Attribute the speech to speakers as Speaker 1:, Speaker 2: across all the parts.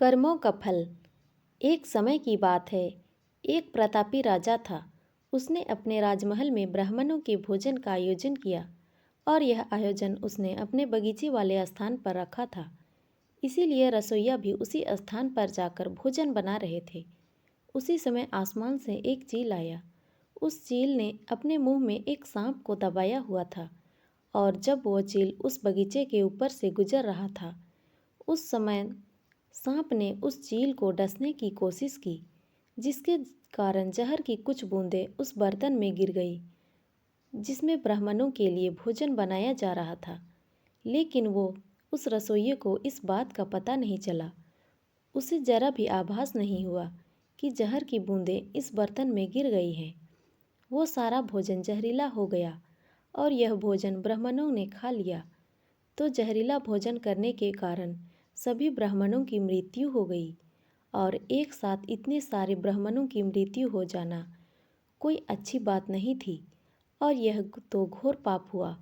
Speaker 1: कर्मों का फल। एक समय की बात है, एक प्रतापी राजा था। उसने अपने राजमहल में ब्राह्मणों के भोजन का आयोजन किया और यह आयोजन उसने अपने बगीचे वाले स्थान पर रखा था। इसीलिए रसोइया भी उसी स्थान पर जाकर भोजन बना रहे थे। उसी समय आसमान से एक चील आया। उस चील ने अपने मुंह में एक सांप को दबाया हुआ था और जब वो चील उस बगीचे के ऊपर से गुजर रहा था, उस समय सांप ने उस चील को डसने की कोशिश की, जिसके कारण जहर की कुछ बूंदें उस बर्तन में गिर गई जिसमें ब्राह्मणों के लिए भोजन बनाया जा रहा था। लेकिन वो उस रसोइये को इस बात का पता नहीं चला। उसे जरा भी आभास नहीं हुआ कि जहर की बूंदें इस बर्तन में गिर गई हैं। वो सारा भोजन जहरीला हो गया और यह भोजन ब्राह्मणों ने खा लिया। तो जहरीला भोजन करने के कारण सभी ब्राह्मणों की मृत्यु हो गई और एक साथ इतने सारे ब्राह्मणों की मृत्यु हो जाना कोई अच्छी बात नहीं थी और यह तो घोर पाप हुआ।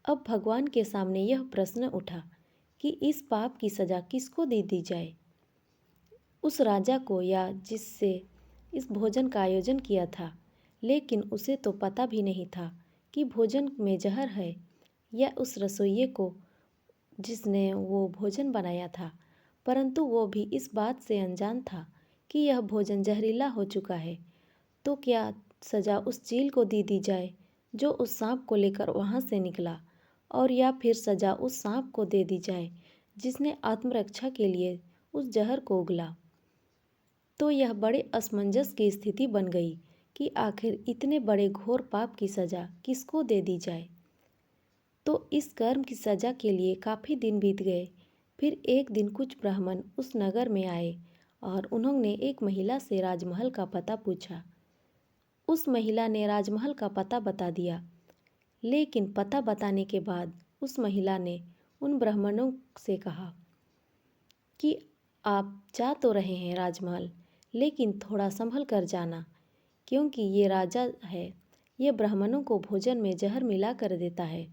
Speaker 1: अब भगवान के सामने यह प्रश्न उठा कि इस पाप की सज़ा किसको दे दी जाए, उस राजा को या जिससे इस भोजन का आयोजन किया था। लेकिन उसे तो पता भी नहीं था कि भोजन में जहर है, या उस रसोइये को जिसने वो भोजन बनाया था। परंतु वो भी इस बात से अनजान था कि यह भोजन जहरीला हो चुका है। तो क्या सज़ा उस चील को दे दी जाए जो उस सांप को लेकर वहाँ से निकला, और या फिर सज़ा उस सांप को दे दी जाए जिसने आत्मरक्षा के लिए उस जहर को उगला। तो यह बड़े असमंजस की स्थिति बन गई कि आखिर इतने बड़े घोर पाप की सज़ा किसको दे दी जाए। तो इस कर्म की सज़ा के लिए काफ़ी दिन बीत गए। फिर एक दिन कुछ ब्राह्मण उस नगर में आए और उन्होंने एक महिला से राजमहल का पता पूछा। उस महिला ने राजमहल का पता बता दिया। लेकिन पता बताने के बाद उस महिला ने उन ब्राह्मणों से कहा कि आप जा तो रहे हैं राजमहल, लेकिन थोड़ा संभल कर जाना, क्योंकि ये राजा है, ये ब्राह्मणों को भोजन में जहर मिला कर देता है।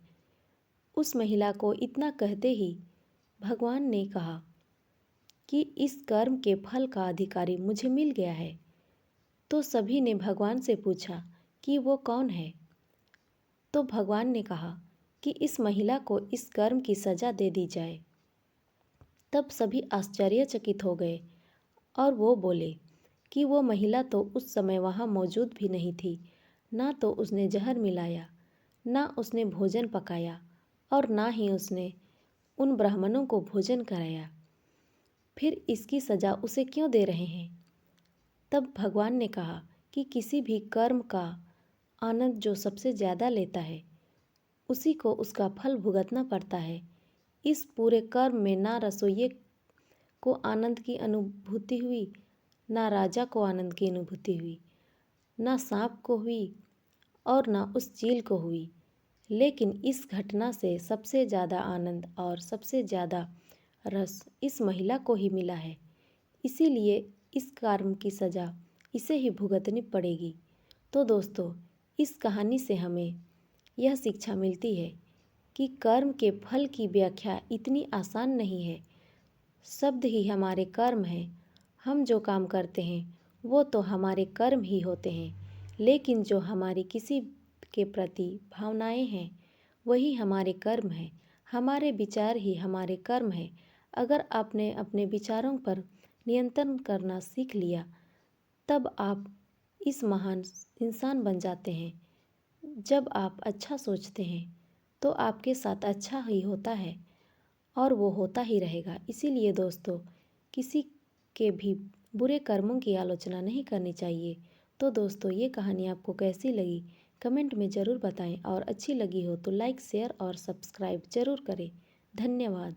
Speaker 1: उस महिला को इतना कहते ही भगवान ने कहा कि इस कर्म के फल का अधिकारी मुझे मिल गया है। तो सभी ने भगवान से पूछा कि वो कौन है। तो भगवान ने कहा कि इस महिला को इस कर्म की सज़ा दे दी जाए। तब सभी आश्चर्यचकित हो गए और वो बोले कि वो महिला तो उस समय वहाँ मौजूद भी नहीं थी। ना तो उसने जहर मिलाया, ना उसने भोजन पकाया और ना ही उसने उन ब्राह्मणों को भोजन कराया। फिर इसकी सज़ा उसे क्यों दे रहे हैं। तब भगवान ने कहा कि किसी भी कर्म का आनंद जो सबसे ज़्यादा लेता है, उसी को उसका फल भुगतना पड़ता है। इस पूरे कर्म में ना रसोइये को आनंद की अनुभूति हुई, ना राजा को आनंद की अनुभूति हुई, ना सांप को हुई और ना उस चील को हुई। लेकिन इस घटना से सबसे ज़्यादा आनंद और सबसे ज़्यादा रस इस महिला को ही मिला है। इसीलिए इस कर्म की सज़ा इसे ही भुगतनी पड़ेगी। तो दोस्तों, इस कहानी से हमें यह शिक्षा मिलती है कि कर्म के फल की व्याख्या इतनी आसान नहीं है। शब्द ही हमारे कर्म हैं। हम जो काम करते हैं वो तो हमारे कर्म ही होते हैं, लेकिन जो हमारी किसी के प्रति भावनाएं हैं वही हमारे कर्म हैं। हमारे विचार ही हमारे कर्म हैं। अगर आपने अपने विचारों पर नियंत्रण करना सीख लिया, तब आप इस महान इंसान बन जाते हैं। जब आप अच्छा सोचते हैं तो आपके साथ अच्छा ही होता है और वो होता ही रहेगा। इसीलिए दोस्तों, किसी के भी बुरे कर्मों की आलोचना नहीं करनी चाहिए। तो दोस्तों, ये कहानी आपको कैसी लगी कमेंट में ज़रूर बताएं और अच्छी लगी हो तो लाइक, शेयर और सब्सक्राइब ज़रूर करें। धन्यवाद।